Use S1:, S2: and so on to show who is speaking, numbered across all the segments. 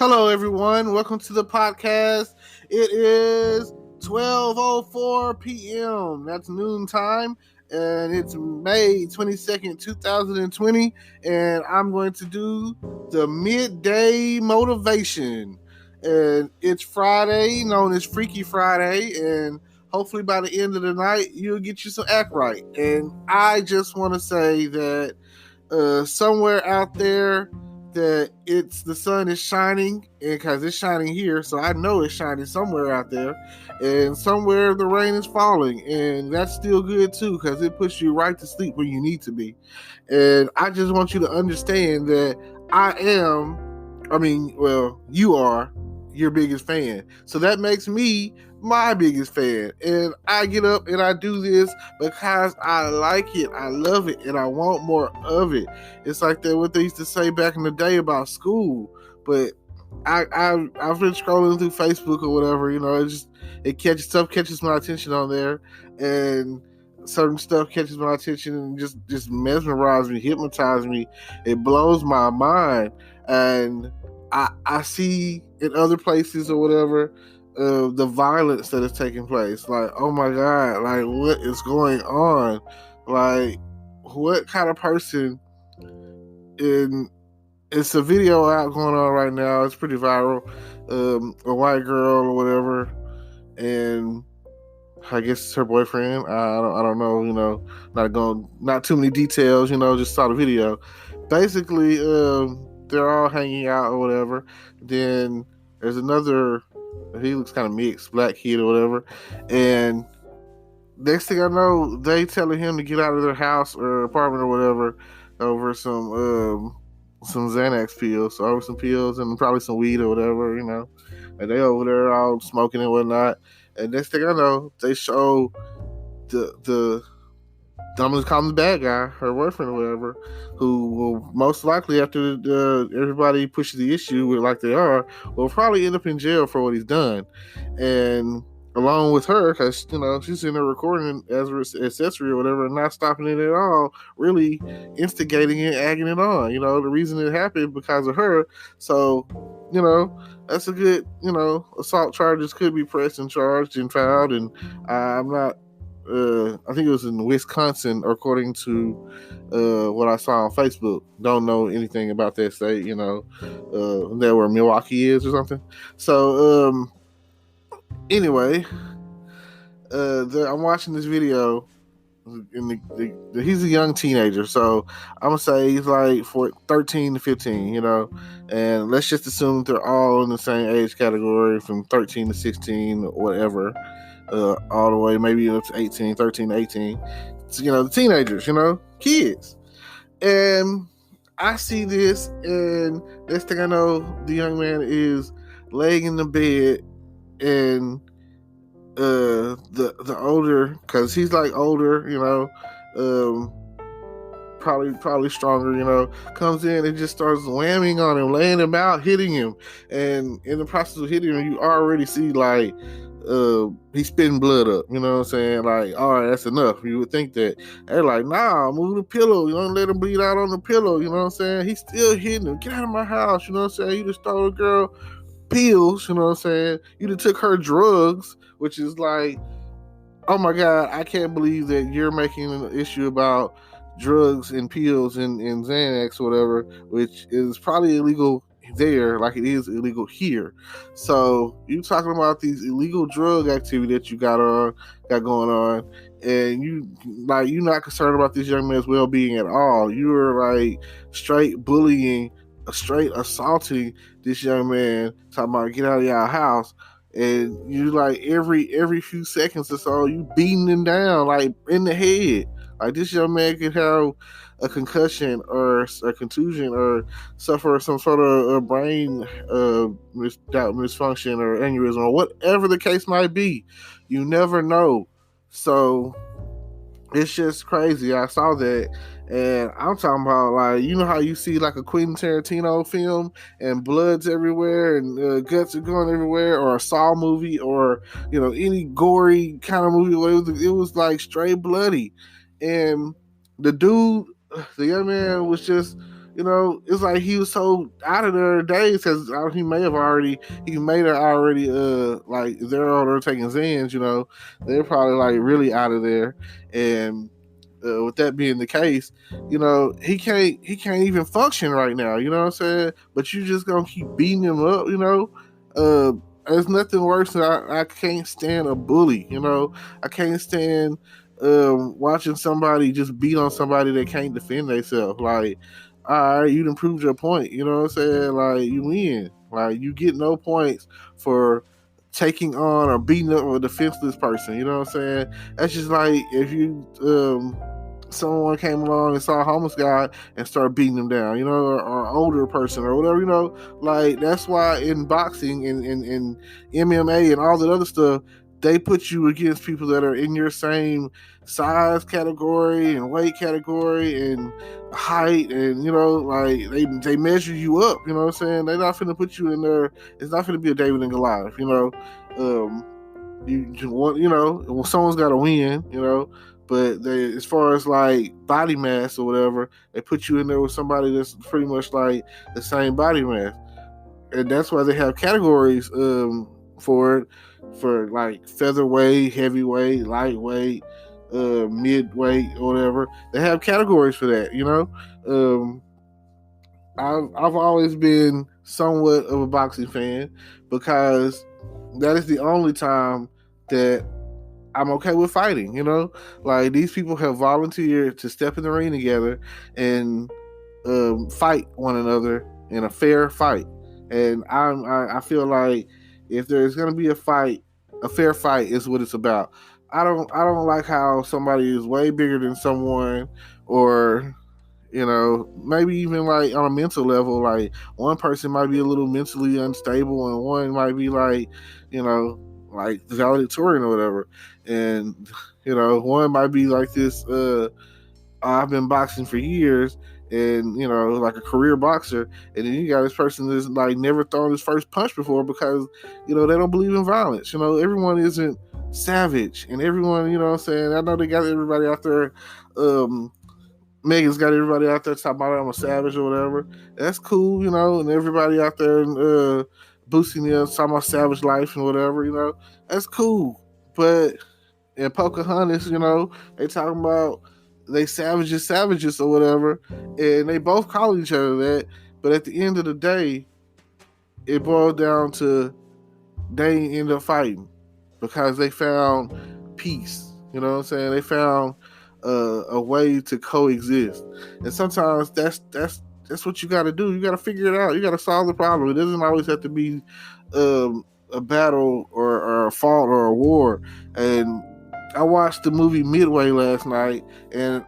S1: Hello, everyone. Welcome to the podcast. It is 12:04 p.m. That's noon time, and it's May 22nd, 2020, and I'm going to do the midday motivation. And it's Friday, known as Freaky Friday, and hopefully by the end of the night, you'll get you some act right. And I just want to say that somewhere out there that the sun is shining, and because it's shining here, so I know it's shining somewhere out there, and somewhere the rain is falling, and that's still good too because it puts you right to sleep where you need to be. And I just want you to understand that you are your biggest fan, so that makes me my biggest fan, and I get up and I do this because I like it, I love it, and I want more of it. It's like that what they used to say back in the day about school. But I've been scrolling through Facebook or whatever, it catches my attention on there, and certain stuff catches my attention and just mesmerize me, hypnotize me. It blows my mind, and I see in other places or whatever the violence that is taking place. Like, oh my God, like what is going on? Like, what kind of person it's a video out going on right now. It's pretty viral. A white girl or whatever, and I guess it's her boyfriend. I don't know. Not too many details. Just saw the video. Basically, they're all hanging out or whatever. Then there's another. He looks kind of mixed, black kid or whatever. And next thing I know, they telling him to get out of their house or apartment or whatever over some Xanax pills, so over some pills and probably some weed or whatever, And they over there all smoking and whatnot. And next thing I know, they show I'm gonna call him the bad guy, her boyfriend or whatever, who will most likely, after everybody pushes the issue with like they are, will probably end up in jail for what he's done. And along with her, because she's in there recording as an accessory or whatever, and not stopping it at all, really instigating it, egging it on. The reason it happened because of her. So, that's a good, assault charges could be pressed and charged and filed. And I'm not. I think it was in Wisconsin, according to what I saw on Facebook. Don't know anything about that state, there where Milwaukee is or something. So, anyway, I'm watching this video, and he's a young teenager, so I'm gonna say he's like 13 to 15, and let's just assume they're all in the same age category from 13 to 16 or whatever. All the way maybe up to 18, 13 to 18. So, the teenagers, kids. And I see this, and next thing I know, the young man is laying in the bed, and the older, because he's like older, probably stronger, comes in and just starts whamming on him, laying him out, hitting him. And in the process of hitting him, you already see like he's spitting blood up, you know what I'm saying? Like, all right, that's enough. You would think that. They're like, nah, move the pillow. You don't let him bleed out on the pillow, you know what I'm saying? He's still hitting him. Get out of my house, you know what I'm saying? You just stole a girl pills, you know what I'm saying? You just took her drugs, which is like, oh my God, I can't believe that you're making an issue about drugs and pills and Xanax or whatever, which is probably illegal there like it is illegal here. So you talking about these illegal drug activity that you got going on, and you're not concerned about this young man's well-being at all. You're like straight bullying, straight assaulting this young man, talking about get out of your house, and you like every few seconds or so you beating him down like in the head. Like, this young man could have a concussion or a contusion or suffer some sort of brain misfunction or aneurysm or whatever the case might be. You never know. So it's just crazy. I saw that, and I'm talking about, like, how you see like a Quentin Tarantino film and blood's everywhere and guts are going everywhere, or a Saw movie, or any gory kind of movie where it was like straight bloody. And the young man was just It's like he was so out of their days because he may have already like if they're all there taking Zans, they're probably like really out of there. And with that being the case, he can't even function right now. You know what I'm saying? But you just gonna keep beating him up. Uh, there's nothing worse than I can't stand a bully. I can't stand watching somebody just beat on somebody that can't defend themselves. Like, all right, you done proved your point. You know what I'm saying? Like, you win. Like, you get no points for taking on or beating up a defenseless person. You know what I'm saying? That's just like if you someone came along and saw a homeless guy and started beating him down, or an older person or whatever, like that's why in boxing and MMA and all that other stuff, they put you against people that are in your same size category and weight category and height, and like they measure you up. You know what I'm saying? They're not finna put you in there. It's not finna be a David and Goliath. You just want, well, someone's got to win. But as far as like body mass or whatever, they put you in there with somebody that's pretty much like the same body mass, and that's why they have categories for it, for like featherweight, heavyweight, lightweight, midweight, or whatever. They have categories for that. I've always been somewhat of a boxing fan because that is the only time that I'm okay with fighting. Like these people have volunteered to step in the ring together and fight one another in a fair fight. And I feel like if there's gonna be a fight, a fair fight is what it's about. I don't like how somebody is way bigger than someone, or maybe even like on a mental level, like one person might be a little mentally unstable and one might be like, like valedictorian or whatever. And, one might be like this, I've been boxing for years and, like a career boxer. And then you got this person that's like never thrown his first punch before because, they don't believe in violence. Everyone isn't savage, and everyone, what I'm saying? I know they got everybody out there, Megan's got everybody out there talking about I'm a savage or whatever. That's cool, and everybody out there boosting the talking about savage life and whatever, that's cool. But in Pocahontas, they talking about they savages or whatever, and they both call each other that. But at the end of the day, it boiled down to they end up fighting because they found peace. You know what I'm saying? They found a way to coexist, and sometimes that's what you got to do. You got to figure it out. You got to solve the problem. It doesn't always have to be a battle or a fault or a war. And I watched the movie Midway last night, and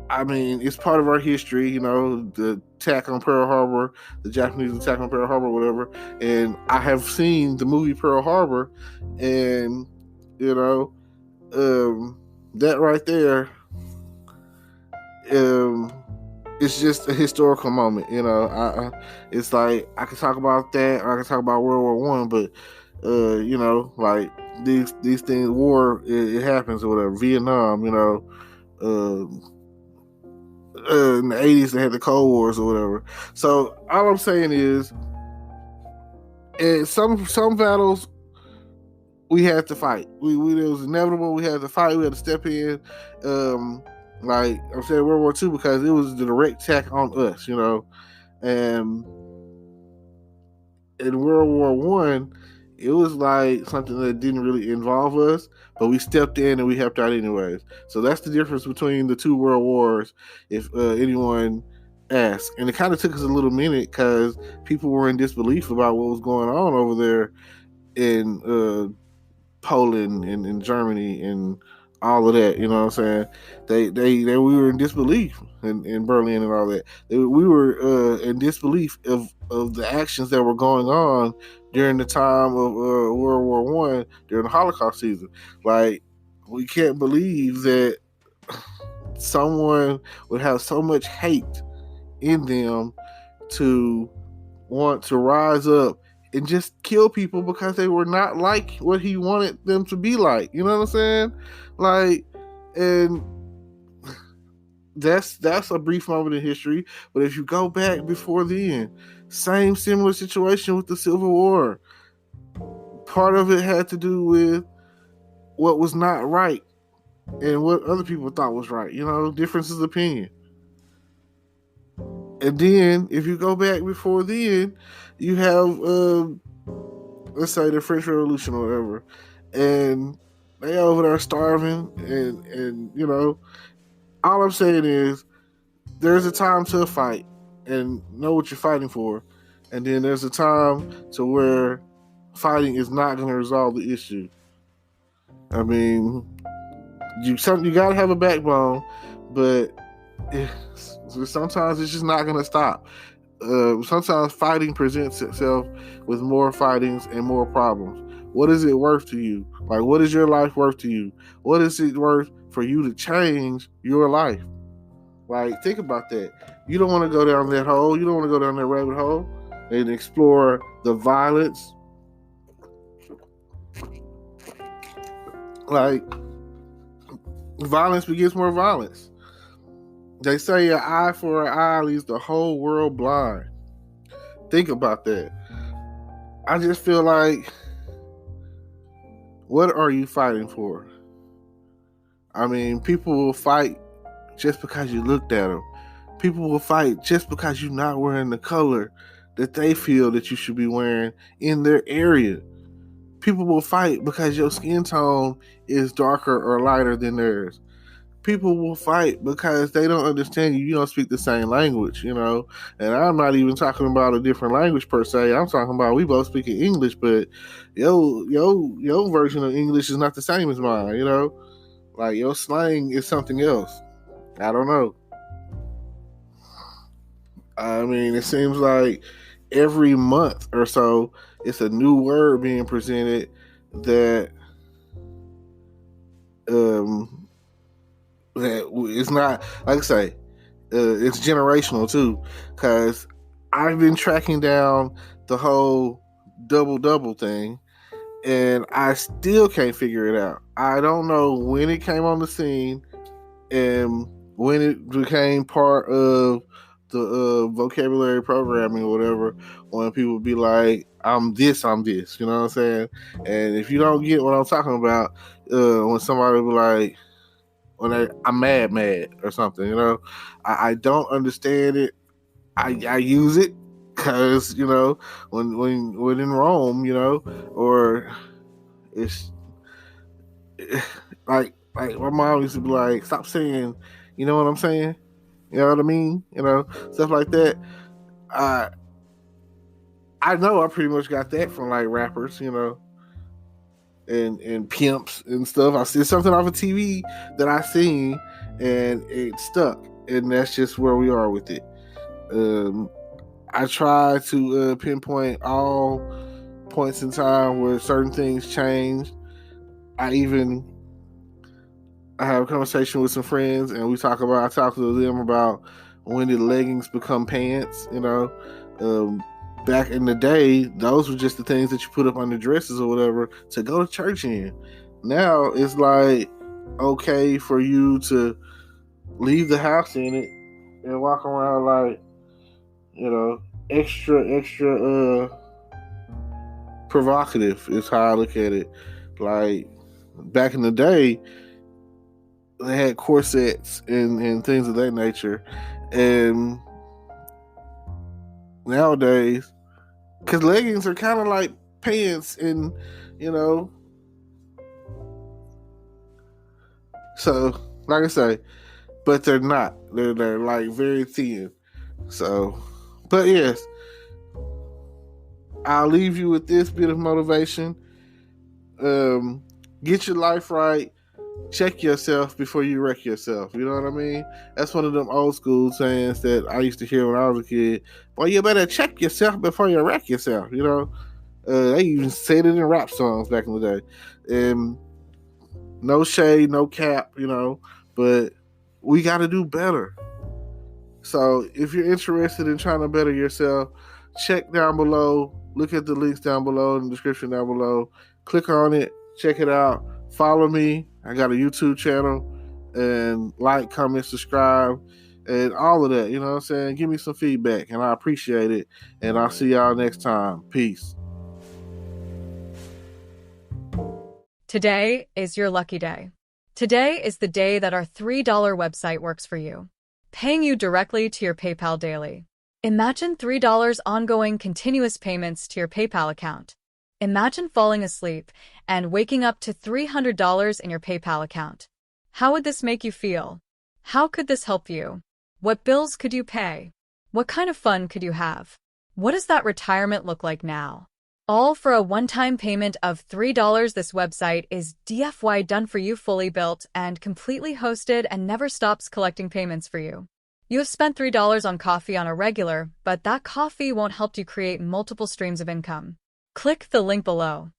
S1: I mean, it's part of our history, the attack on Pearl Harbor, the Japanese attack on Pearl Harbor, whatever. And I have seen the movie Pearl Harbor, and that right there, it's just a historical moment. It's like I can talk about that, or I can talk about World War One, but like these things, war, it happens or whatever. Vietnam, in the 80s they had the Cold Wars or whatever. So all I'm saying is, in some battles we had to fight. It was inevitable. We had to fight. We had to step in. Like I'm saying, World War II, because it was the direct attack on us, and in World War One, it was like something that didn't really involve us, but we stepped in and we helped out anyways. So that's the difference between the two world wars, if anyone asks. And it kind of took us a little minute because people were in disbelief about what was going on over there in Poland and in Germany and all of that. You know what I'm saying? We were in disbelief in Berlin and all that. We were in disbelief of the actions that were going on during the time of World War One, during the Holocaust season. Like, we can't believe that someone would have so much hate in them to want to rise up and just kill people because they were not like what he wanted them to be like. You know what I'm saying? Like, and that's a brief moment in history. But if you go back before then, same similar situation with the Civil War. Part of it had to do with what was not right and what other people thought was right. Differences of opinion. And then, if you go back before then, you have, let's say, the French Revolution or whatever, and they over there starving, and all I'm saying is, there's a time to fight and know what you're fighting for, and then there's a time to where fighting is not going to resolve the issue. I mean, you got to have a backbone, but sometimes it's just not going to stop. Sometimes fighting presents itself with more fightings and more problems. What is it worth to you? Like, what is your life worth to you? What is it worth for you to change your life? Like, think about that. You don't want to go down that hole. You don't want to go down that rabbit hole and explore the violence. Like, violence begets more violence. They say an eye for an eye leaves the whole world blind. Think about that. I just feel like, what are you fighting for? I mean, people will fight just because you looked at them. People will fight just because you're not wearing the color that they feel that you should be wearing in their area. People will fight because your skin tone is darker or lighter than theirs. People will fight because they don't understand you. You don't speak the same language, And I'm not even talking about a different language per se. I'm talking about we both speak English, but your version of English is not the same as mine, Like, your slang is something else. I don't know. I mean, it seems like every month or so, it's a new word being presented that it's not, like I say, it's generational too, because I've been tracking down the whole double thing, and I still can't figure it out. I don't know when it came on the scene and when it became part of the vocabulary programming or whatever, when people be like, I'm this, you know what I'm saying? And if you don't get what I'm talking about, when somebody be like, I'm mad or something, I don't understand it. I use it because, when in Rome, or it's like my mom used to be like, stop saying, you know what I'm saying? You know what I mean? Stuff like that. I know I pretty much got that from like rappers, and pimps and stuff. I see something off of TV that I seen and it stuck, and that's just where we are with it. I try to pinpoint all points in time where certain things changed. I have a conversation with some friends, and I talk to them about when did leggings become pants. Back in the day, those were just the things that you put up under dresses or whatever to go to church in. Now it's like okay for you to leave the house in it and walk around like, extra provocative is how I look at it. Like, back in the day, they had corsets and things of that nature, and nowadays, because leggings are kind of like pants, and so like I say, but they're not. They're like very thin. So, but yes, I'll leave you with this bit of motivation. Get your life right. Check yourself before you wreck yourself. You know what I mean? That's one of them old school sayings that I used to hear when I was a kid. Boy, you better check yourself before you wreck yourself. They even said it in rap songs back in the day. And no shade, no cap, but we got to do better. So if you're interested in trying to better yourself, check down below. Look at the links down below in the description down below. Click on it. Check it out. Follow me. I got a YouTube channel. and like, comment, subscribe, and all of that. You know what I'm saying? Give me some feedback, and I appreciate it. And I'll see y'all next time. Peace.
S2: Today is your lucky day. Today is the day that our $3 website works for you, paying you directly to your PayPal daily. Imagine $3 ongoing continuous payments to your PayPal account. Imagine falling asleep and waking up to $300 in your PayPal account. How would this make you feel? How could this help you? What bills could you pay? What kind of fun could you have? What does that retirement look like now? All for a one-time payment of $3. This website is DFY done for you, fully built and completely hosted, and never stops collecting payments for you. You have spent $3 on coffee on a regular, but that coffee won't help you create multiple streams of income. Click the link below.